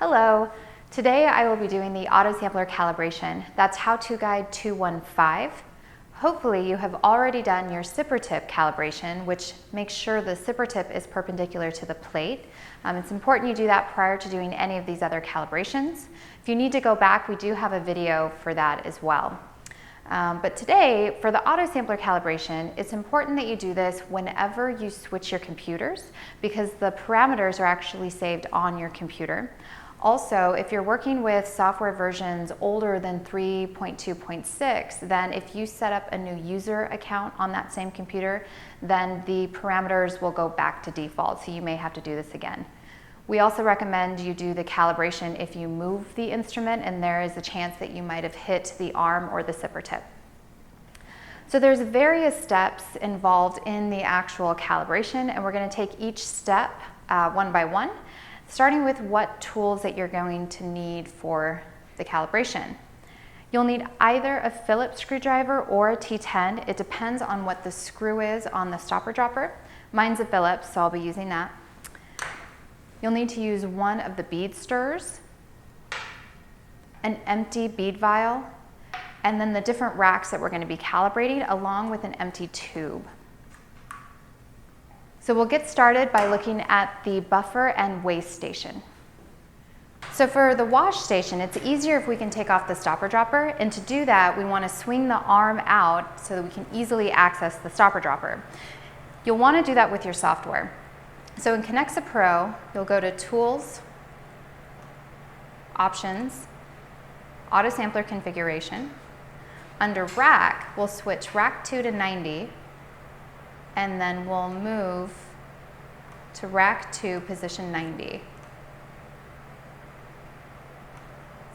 Hello, today I will be doing the Autosampler calibration. That's how-to guide 215. Hopefully you have already done your zipper tip calibration, which makes sure the zipper tip is perpendicular to the plate. It's important you do that prior to doing any of these other calibrations. If you need to go back, we do have a video for that as well. But today, for the Autosampler calibration, it's important that you do this whenever you switch your computers because the parameters are actually saved on your computer. Also, if you're working with software versions older than 3.2.6, then if you set up a new user account on that same computer, then the parameters will go back to default, so you may have to do this again. We also recommend you do the calibration if you move the instrument and there is a chance that you might have hit the arm or the zipper tip. So there's various steps involved in the actual calibration, and we're going to take each step one by one, starting with what tools that you're going to need for the calibration. You'll need either a Phillips screwdriver or a T10. It depends on what the screw is on the stopper dropper. Mine's a Phillips, so I'll be using that. You'll need to use one of the bead stirrers, an empty bead vial, and then the different racks that we're going to be calibrating along with an empty tube. So we'll get started by looking at the buffer and waste station. So for the wash station, it's easier if we can take off the stopper dropper, and to do that, we want to swing the arm out so that we can easily access the stopper dropper. You'll want to do that with your software. So in KinExA Pro, you'll go to Tools, Options, Autosampler Configuration. Under Rack, we'll switch Rack 2 to 90, and then we'll move to Rack 2, position 90.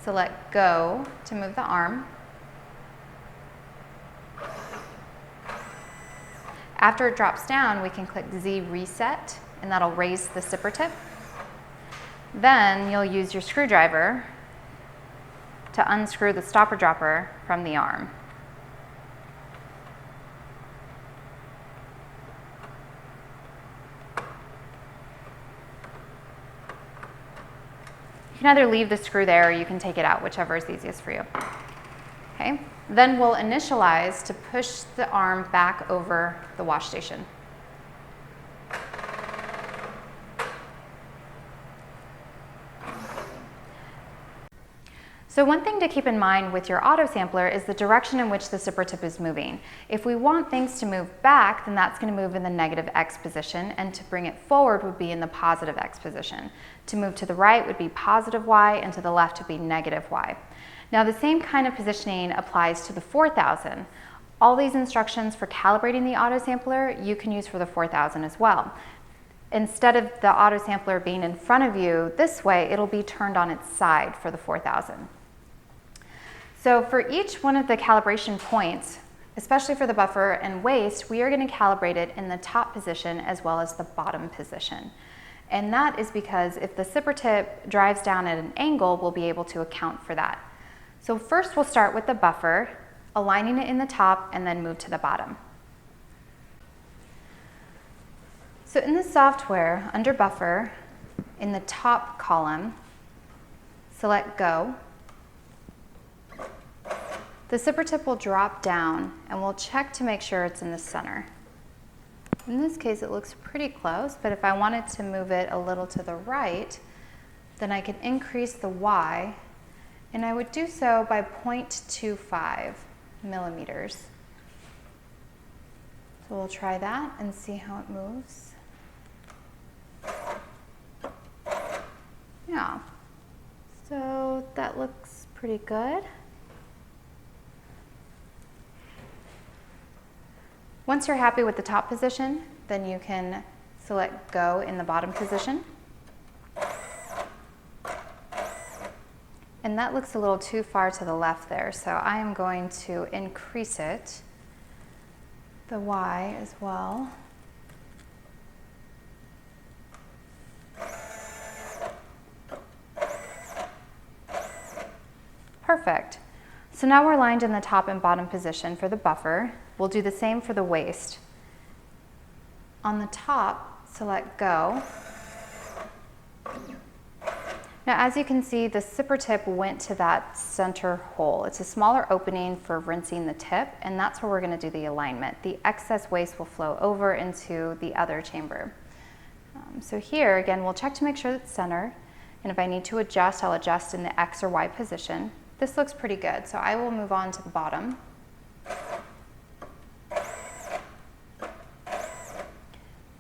Select Go to move the arm. After it drops down, we can click Z Reset, and that'll raise the zipper tip. Then you'll use your screwdriver to unscrew the stopper dropper from the arm. You can either leave the screw there or you can take it out, whichever is easiest for you. Okay. Then we'll initialize to push the arm back over the wash station. So one thing to keep in mind with your Autosampler is the direction in which the zipper tip is moving. If we want things to move back, then that's going to move in the negative X position, and to bring it forward would be in the positive X position. To move to the right would be positive Y, and to the left would be negative Y. Now the same kind of positioning applies to the 4000. All these instructions for calibrating the Autosampler you can use for the 4000 as well. Instead of the Autosampler being in front of you this way, it'll be turned on its side for the 4000. So for each one of the calibration points, especially for the buffer and waste, we are going to calibrate it in the top position as well as the bottom position. And that is because if the zipper tip drives down at an angle, we'll be able to account for that. So first we'll start with the buffer, aligning it in the top and then move to the bottom. So in the software, under buffer, in the top column, select Go. The zipper tip will drop down and we'll check to make sure it's in the center. In this case, it looks pretty close, but if I wanted to move it a little to the right, then I can increase the Y, and I would do so by 0.25 millimeters. So we'll try that and see how it moves. Yeah, so that looks pretty good. Once you're happy with the top position, then you can select Go in the bottom position. And that looks a little too far to the left there, so I am going to increase it, the Y as well. Perfect. So now we're aligned in the top and bottom position for the buffer. We'll do the same for the waste. On the top, select Go. Now, as you can see, the sipper tip went to that center hole. It's a smaller opening for rinsing the tip, and that's where we're going to do the alignment. The excess waste will flow over into the other chamber. So here, again, we'll check to make sure it's centered, and if I need to adjust, I'll adjust in the X or Y position. This looks pretty good, so I will move on to the bottom.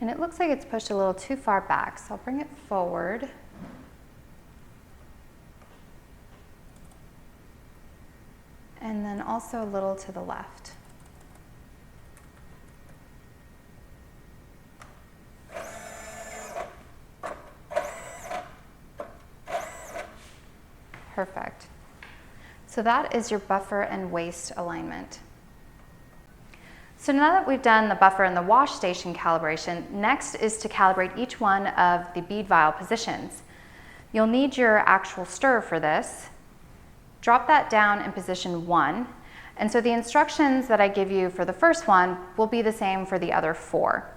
And it looks like it's pushed a little too far back, so I'll bring it forward. And then also a little to the left. Perfect. So that is your buffer and waste alignment. So now that we've done the buffer and the wash station calibration, next is to calibrate each one of the bead vial positions. You'll need your actual stir for this. Drop that down in position 1. And so the instructions that I give you for the first one will be the same for the other 4.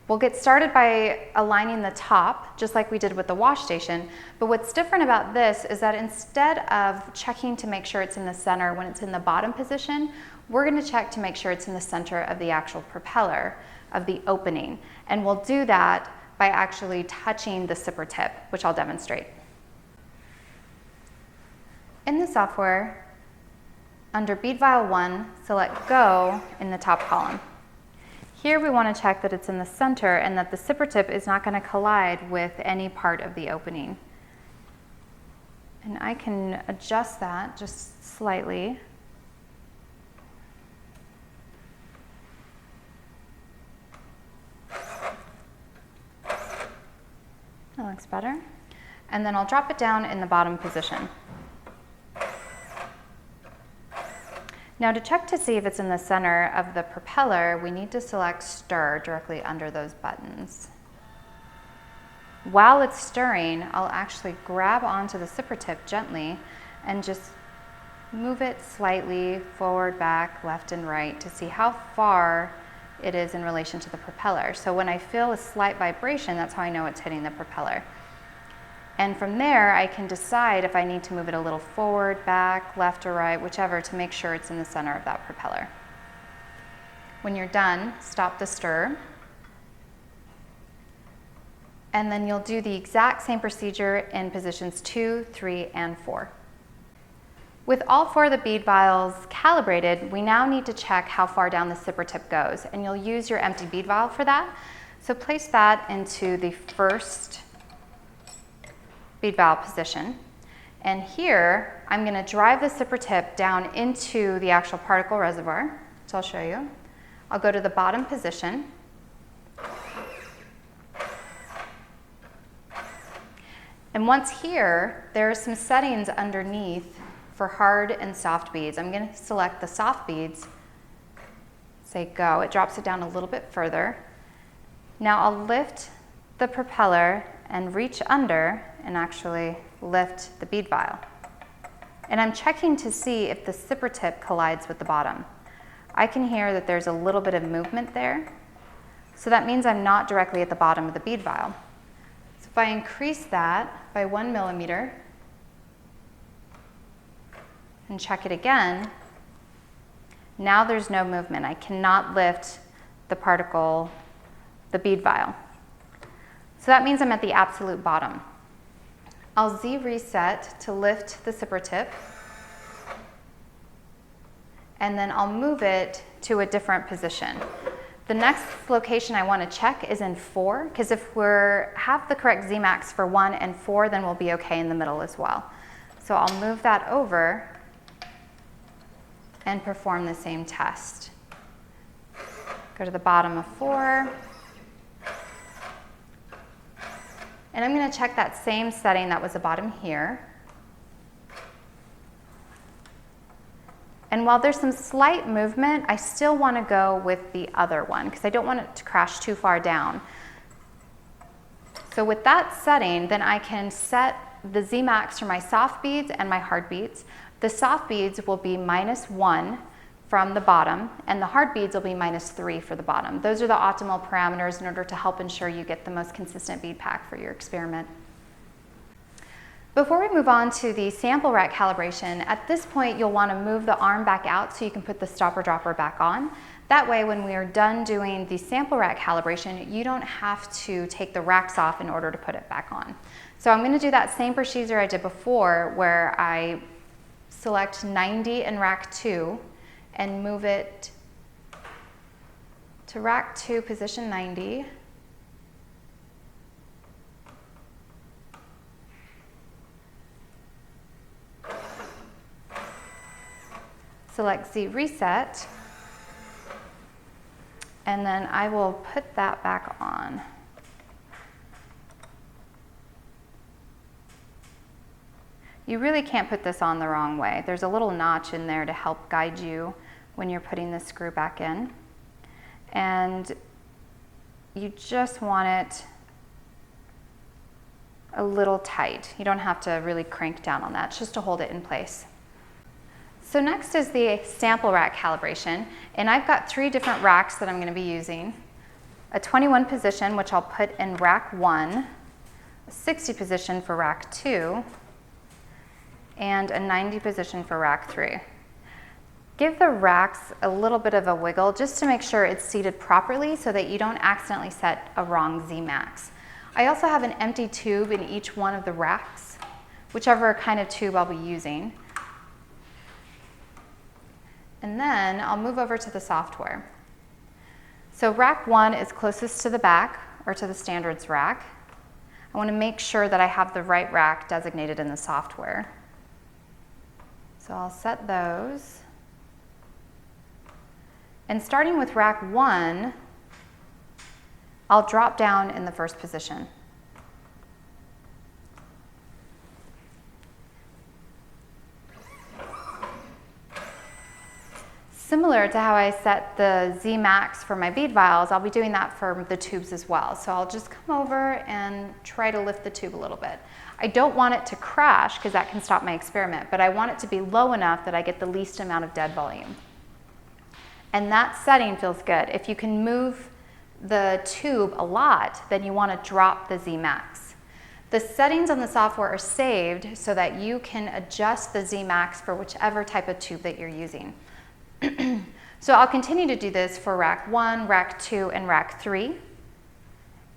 We'll get started by aligning the top, just like we did with the wash station. But what's different about this is that instead of checking to make sure it's in the center when it's in the bottom position, we're going to check to make sure it's in the center of the actual propeller of the opening. And we'll do that by actually touching the sipper tip, which I'll demonstrate. In the software, under bead vial 1, select Go in the top column. Here we want to check that it's in the center and that the sipper tip is not going to collide with any part of the opening. And I can adjust that just slightly. That looks better. And then I'll drop it down in the bottom position. Now to check to see if it's in the center of the propeller, we need to select Stir directly under those buttons. While it's stirring, I'll actually grab onto the sipper tip gently and just move it slightly forward, back, left, and right to see how far it is in relation to the propeller. So when I feel a slight vibration, that's how I know it's hitting the propeller. And from there, I can decide if I need to move it a little forward, back, left, or right, whichever, to make sure it's in the center of that propeller. When you're done, stop the stir. And then you'll do the exact same procedure in positions 2, 3, and 4. With all 4 of the bead vials calibrated, we now need to check how far down the sipper tip goes, and you'll use your empty bead vial for that. So place that into the first bead vial position. And here, I'm going to drive the sipper tip down into the actual particle reservoir, which I'll show you. I'll go to the bottom position. And once here, there are some settings underneath for hard and soft beads. I'm going to select the soft beads, say go. It drops it down a little bit further. Now I'll lift the propeller and reach under and actually lift the bead vial. And I'm checking to see if the sipper tip collides with the bottom. I can hear that there's a little bit of movement there. So that means I'm not directly at the bottom of the bead vial. So if I increase that by 1 millimeter and check it again, now there's no movement. I cannot lift the particle, the bead vial. So that means I'm at the absolute bottom. I'll Z reset to lift the sipper tip, and then I'll move it to a different position. The next location I want to check is in 4, because if we have the correct Zmax for 1 and 4, then we'll be okay in the middle as well. So I'll move that over and perform the same test. Go to the bottom of 4. And I'm going to check that same setting that was the bottom here. And while there's some slight movement, I still want to go with the other one because I don't want it to crash too far down. So with that setting, then I can set the Zmax for my soft beads and my hard beads. The soft beads will be -1 from the bottom, and the hard beads will be -3 for the bottom. Those are the optimal parameters in order to help ensure you get the most consistent bead pack for your experiment. Before we move on to the sample rack calibration, at this point you'll want to move the arm back out so you can put the stopper dropper back on. That way, when we are done doing the sample rack calibration, you don't have to take the racks off in order to put it back on. So I'm going to do that same procedure I did before, where I select 90 in rack 2 and move it to rack 2, position 90. Select Z reset, and then I will put that back on. You really can't put this on the wrong way. There's a little notch in there to help guide you when you're putting the screw back in. And you just want it a little tight. You don't have to really crank down on that, just to hold it in place. So next is the sample rack calibration, and I've got 3 different racks that I'm going to be using. A 21 position, which I'll put in rack 1, a 60 position for rack 2, and a 90 position for rack 3. Give the racks a little bit of a wiggle just to make sure it's seated properly so that you don't accidentally set a wrong Z-max. I also have an empty tube in each one of the racks, whichever kind of tube I'll be using. And then I'll move over to the software. So rack 1 is closest to the back, or to the standards rack. I want to make sure that I have the right rack designated in the software. So I'll set those. And starting with rack 1, I'll drop down in the first position. Similar to how I set the Z-max for my bead vials, I'll be doing that for the tubes as well. So I'll just come over and try to lift the tube a little bit. I don't want it to crash because that can stop my experiment, but I want it to be low enough that I get the least amount of dead volume. And that setting feels good. If you can move the tube a lot, then you want to drop the Z-max. The settings on the software are saved so that you can adjust the Z-max for whichever type of tube that you're using. So I'll continue to do this for rack 1, rack 2, and rack 3.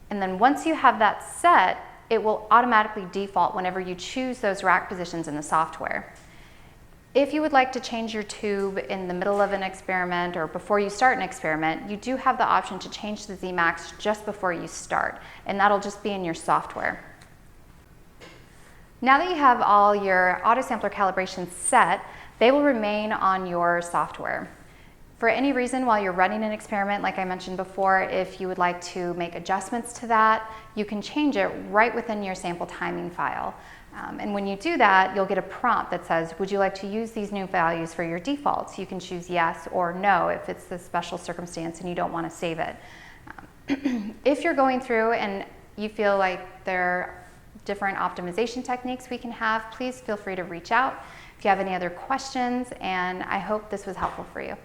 And then once you have that set, it will automatically default whenever you choose those rack positions in the software. If you would like to change your tube in the middle of an experiment or before you start an experiment, you do have the option to change the Z-max just before you start, and that'll just be in your software. Now that you have all your Autosampler calibrations set, they will remain on your software. For any reason while you're running an experiment, like I mentioned before, if you would like to make adjustments to that, you can change it right within your sample timing file. And when you do that, you'll get a prompt that says, would you like to use these new values for your defaults? You can choose yes or no if it's the special circumstance and you don't want to save it. If you're going through and you feel like there are different optimization techniques we can have, please feel free to reach out if you have any other questions, and I hope this was helpful for you.